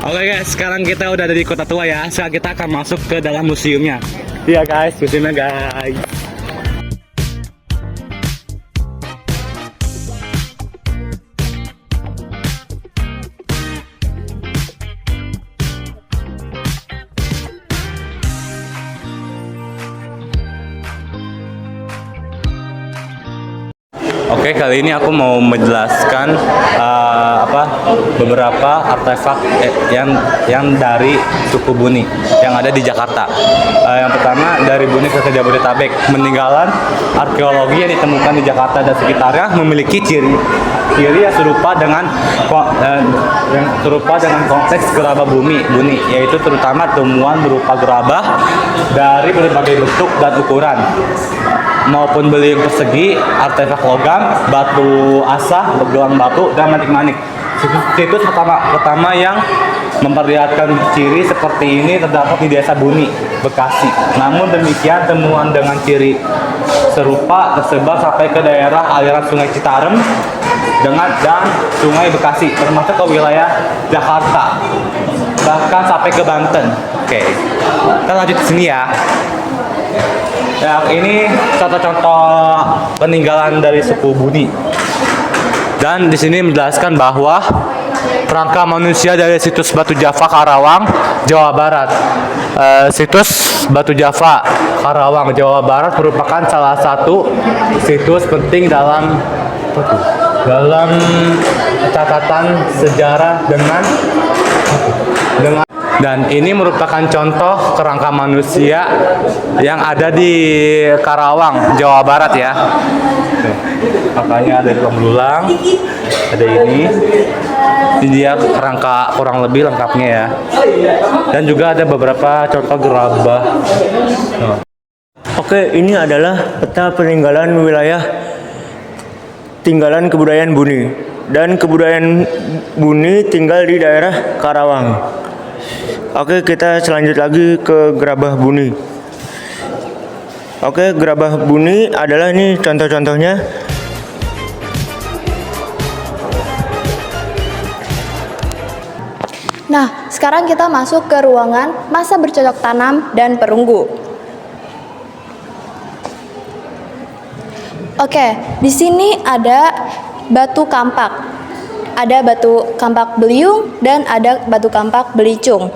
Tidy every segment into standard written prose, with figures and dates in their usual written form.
Oke guys, sekarang kita udah ada di Kota Tua ya. Sekarang kita akan masuk ke dalam museumnya. Iya guys, museumnya guys. Oke, kali ini aku mau menjelaskan beberapa artefak yang dari suku Buni yang ada di Jakarta. Yang pertama dari Buni ke Jabodetabek, peninggalan arkeologi yang ditemukan di Jakarta dan sekitarnya memiliki ciri yang serupa dengan konteks gerabah Buni, yaitu terutama temuan berupa gerabah dari berbagai bentuk dan ukuran, maupun beliung persegi, artefak logam, batu asah, gelang batu, dan manik-manik. Situs pertama yang memperlihatkan ciri seperti ini terdapat di Desa Buni, Bekasi. Namun demikian, temuan dengan ciri serupa tersebar sampai ke daerah aliran Sungai Citarum dan Sungai Bekasi, termasuk ke wilayah Jakarta, bahkan sampai ke Banten. Oke, kita lanjut ke sini ya. Ya, ini contoh-contoh peninggalan dari suku Buni. Dan di sini menjelaskan bahwa kerangka manusia dari situs Batu Java Karawang, Jawa Barat. Situs Batu Java Karawang, Jawa Barat merupakan salah satu situs penting dalam catatan sejarah dan ini merupakan contoh kerangka manusia yang ada di Karawang, Jawa Barat ya. Makanya ada tulang belulang, ada ini dia kerangka kurang lebih lengkapnya ya. Dan juga ada beberapa contoh gerabah. Oke, ini adalah peta peninggalan wilayah tinggalan kebudayaan Buni. Dan kebudayaan Buni tinggal di daerah Karawang. Oke, kita selanjut lagi ke gerabah Buni. Oke, gerabah Buni adalah ini contoh-contohnya. Nah, sekarang kita masuk ke ruangan masa bercocok tanam dan perunggu. Oke, di sini ada batu kampak. Ada batu kampak beliung dan ada batu kampak belicung.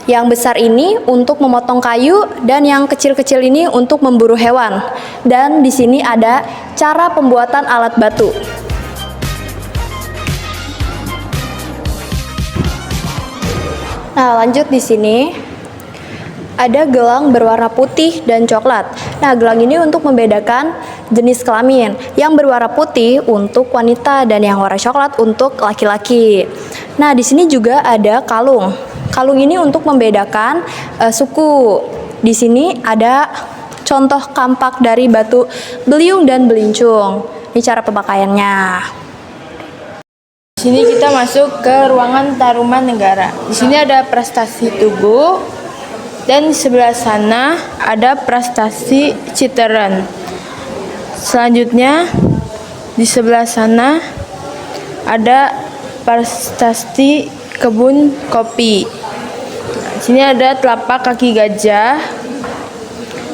Yang besar ini untuk memotong kayu dan yang kecil-kecil ini untuk memburu hewan. Dan di sini ada cara pembuatan alat batu. Nah, lanjut di sini ada gelang berwarna putih dan coklat. Nah, gelang ini untuk membedakan jenis kelamin. Yang berwarna putih untuk wanita dan yang warna coklat untuk laki-laki. Nah, di sini juga ada kalung. Kalung ini untuk membedakan suku. Di sini ada contoh kampak dari batu beliung dan belincung. Ini cara pemakaiannya. Di sini kita masuk ke ruangan Taruman Negara. Di sini ada prestasi tugu dan di sebelah sana ada prestasi Citeran. Selanjutnya di sebelah sana ada prestasi kebun kopi. Di sini ada telapak kaki gajah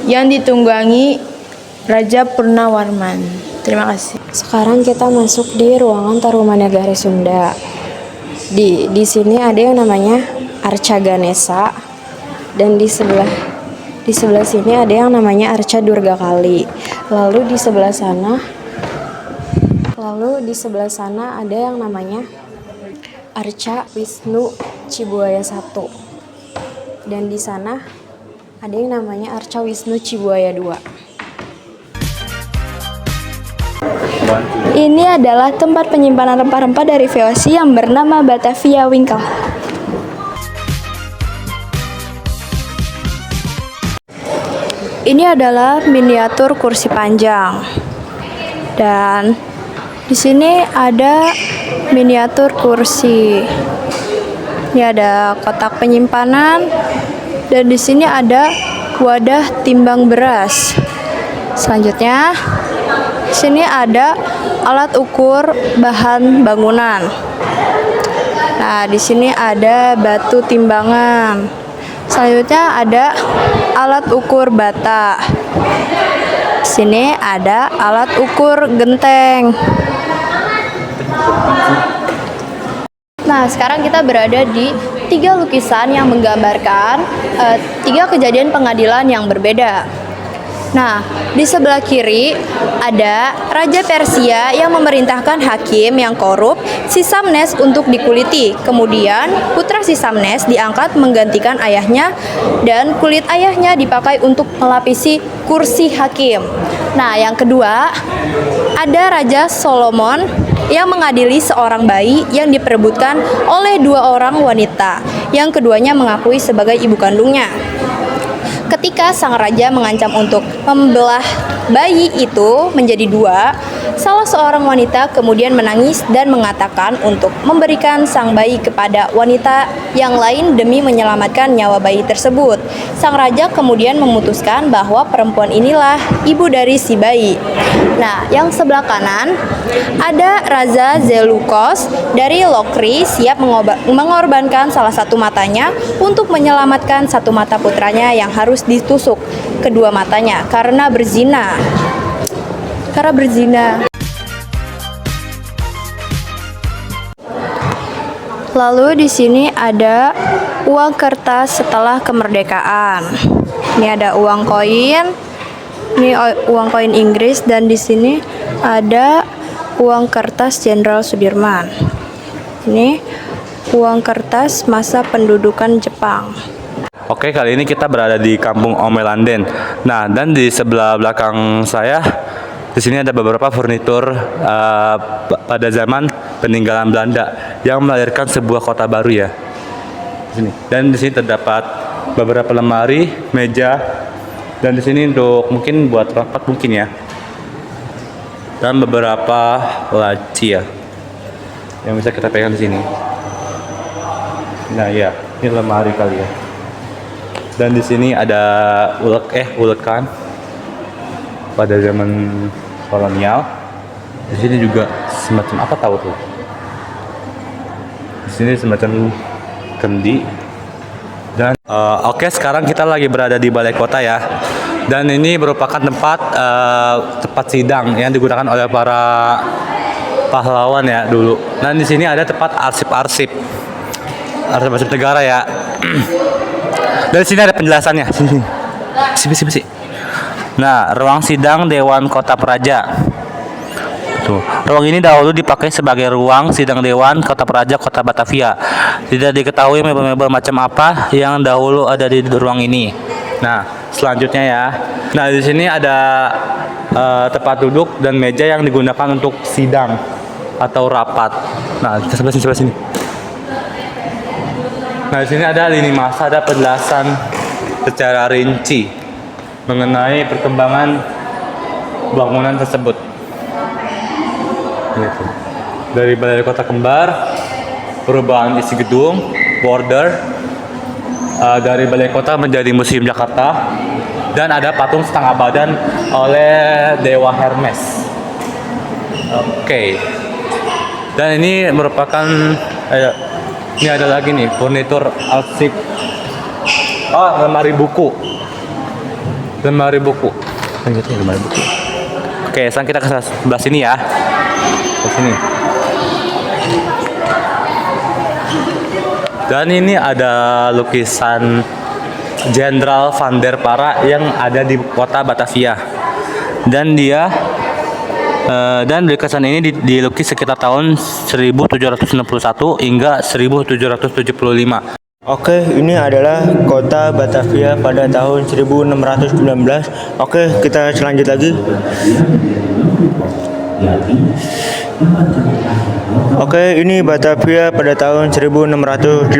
yang ditunggangi Raja Purnawarman. Terima kasih. Sekarang kita masuk di ruangan Tarumanegara Sunda. Di sini ada yang namanya Arca Ganesha dan di sebelah sini ada yang namanya Arca Durga Kali. Lalu di sebelah sana ada yang namanya Arca Wisnu Cibuaya 1. Dan di sana ada yang namanya Arca Wisnu Cibuaya 2. Ini adalah tempat penyimpanan rempah-rempah dari VOC yang bernama Batavia Winkel. Ini adalah miniatur kursi panjang. Dan di sini ada miniatur kursi. Ini ada kotak penyimpanan dan di sini ada wadah timbang beras. Selanjutnya di sini ada alat ukur bahan bangunan. Nah, di sini ada batu timbangan. Selanjutnya ada alat ukur bata. Di sini ada alat ukur genteng. Nah, sekarang kita berada di 3 lukisan yang menggambarkan 3 kejadian pengadilan yang berbeda. Nah, di sebelah kiri ada Raja Persia yang memerintahkan hakim yang korup, Sisamnes, untuk dikuliti. Kemudian, putra Sisamnes diangkat menggantikan ayahnya dan kulit ayahnya dipakai untuk melapisi kursi hakim. Nah, yang kedua, ada Raja Solomon yang mengadili seorang bayi yang diperebutkan oleh 2 orang wanita yang keduanya mengakui sebagai ibu kandungnya. Ketika sang raja mengancam untuk membelah bayi itu menjadi 2, salah seorang wanita kemudian menangis dan mengatakan untuk memberikan sang bayi kepada wanita yang lain demi menyelamatkan nyawa bayi tersebut. Sang raja kemudian memutuskan bahwa perempuan inilah ibu dari si bayi. Nah, yang sebelah kanan ada Raja Zelukos dari Lokri siap mengorbankan salah satu matanya untuk menyelamatkan satu mata putranya yang harus ditusuk kedua matanya karena berzina. Lalu di sini ada uang kertas setelah kemerdekaan. Ini ada uang koin. Ini uang koin Inggris dan di sini ada uang kertas Jenderal Sudirman. Ini uang kertas masa pendudukan Jepang. Oke, kali ini kita berada di Kampung Omelanden. Nah, dan di sebelah belakang saya di sini ada beberapa furnitur pada zaman peninggalan Belanda yang melahirkan sebuah kota baru ya. Di sini. Dan di sini terdapat beberapa lemari, meja, dan di sini untuk mungkin buat rapat mungkin ya. Dan beberapa laci ya yang bisa kita pegang di sini. Nah ya, ini lemari kali ya. Dan di sini ada ulekan pada zaman kolonial. Di sini juga semacam apa tahu tuh? Di sini semacam kendi. Dan oke, sekarang kita lagi berada di balai kota ya. Dan ini merupakan tempat sidang yang digunakan oleh para pahlawan ya dulu. Dan di sini ada tempat arsip negara ya. Dari sini ada penjelasannya. Sini. Nah, ruang sidang Dewan Kota Praja. Tuh, ruang ini dahulu dipakai sebagai ruang sidang Dewan Kota Praja Kota Batavia. Tidak diketahui mebel-mebel macam apa yang dahulu ada di ruang ini. Nah, selanjutnya ya. Nah, di sini ada tempat duduk dan meja yang digunakan untuk sidang atau rapat. Nah, sebelah sini. Nah, di sini ada lini masa, ada penjelasan secara rinci mengenai perkembangan bangunan tersebut. Gitu. Dari balai kota kembar, perubahan isi gedung, border, dari balai kota menjadi Museum Jakarta, dan ada patung setengah badan oleh Dewa Hermes. Oke. Dan ini merupakan ini ada lagi nih furnitur arsip. Lemari buku. Lemari buku. Oke, sekarang kita ke sebelah sini ya. Ke sini. Dan ini ada lukisan Jenderal Van der Para yang ada di kota Batavia. Dan lukisan ini dilukis sekitar tahun 1761 hingga 1775. Oke, ini adalah kota Batavia pada tahun 1619. Oke, kita selanjut lagi. Oke, ini Batavia pada tahun 1650.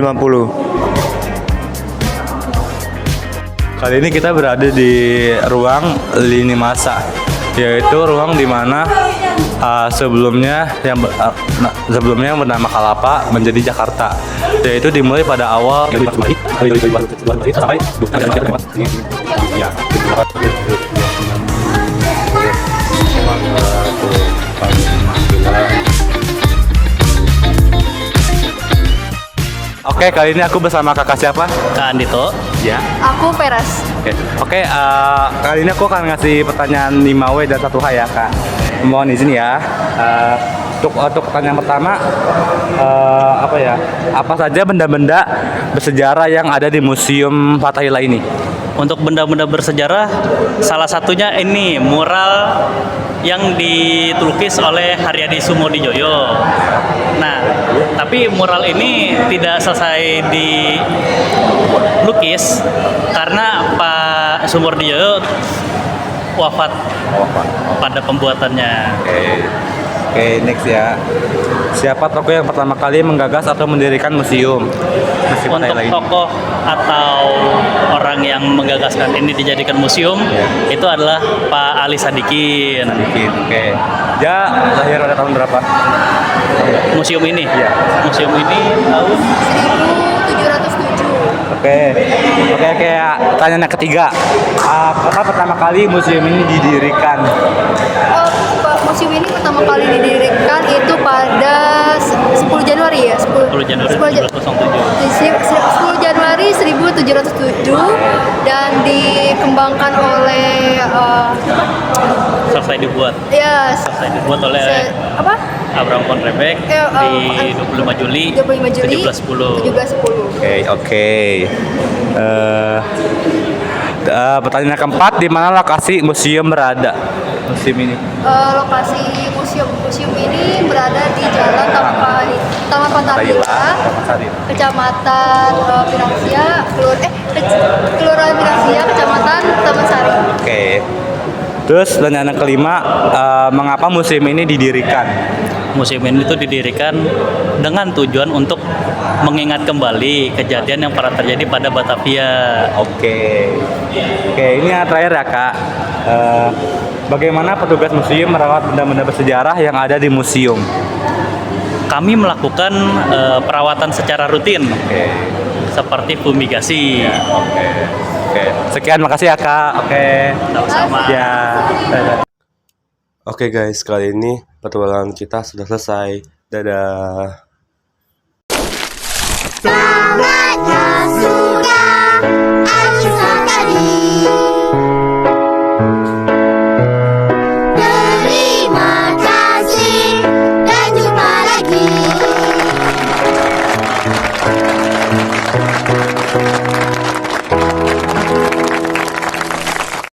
Kali ini kita berada di ruang lini masa, yaitu ruang di mana sebelumnya bernama Kalapa menjadi Jakarta, yaitu dimulai pada awal sampai ya. Oke, kali ini aku bersama kakak siapa? Kak Andito. Ya. Aku Peras. Oke, kali ini aku akan ngasih pertanyaan 5W dan 1H ya, Kak. Mohon izin ya. Untuk pertanyaan pertama, apa saja benda-benda bersejarah yang ada di Museum Fathahillah ini? Untuk benda-benda bersejarah, salah satunya ini mural yang dilukis oleh Haryadi Sumodijoyo. Nah, tapi mural ini tidak selesai dilukis karena Pak Sumodijoyo wafat pada pembuatannya. Oke, next ya. Siapa tokoh yang pertama kali menggagas atau mendirikan museum? Untuk tokoh atau orang yang menggagaskan ini dijadikan museum, itu adalah Pak Ali Sadikin. Oke. Dia lahir pada tahun berapa? Museum ini, Iya. museum ini tahun 1707. Oke. Pertanyaan yang ketiga. Kapan pertama kali museum ini didirikan? Museum ini pertama kali didirikan itu pada 10 Januari ya, 10 Januari 10 Januari 1707 dan dikembangkan oleh selesai dibuat oleh apa? Abraham von Rebek di 25 Juli 1710. 1710. Oke. Pertanyaan yang keempat, di mana lokasi museum berada? Museum ini. Lokasi museum ini berada di Jalan Taman Fathahillah, Kecamatan Pinangsia, Kelurahan Pinangsia, Kecamatan Taman Sari. Oke. Terus pertanyaan yang kelima, mengapa museum ini didirikan? Museum ini itu didirikan dengan tujuan untuk mengingat kembali kejadian yang pernah terjadi pada Batavia. Oke, ini yang terakhir ya, Kak. Bagaimana petugas museum merawat benda-benda bersejarah yang ada di museum? Kami melakukan perawatan secara rutin, seperti fumigasi. Oke. Sekian, makasih ya, Kak. Oke. Sama-sama. Ya. Oke guys, kali ini petualangan kita sudah selesai. Dadah. Selamat masuk.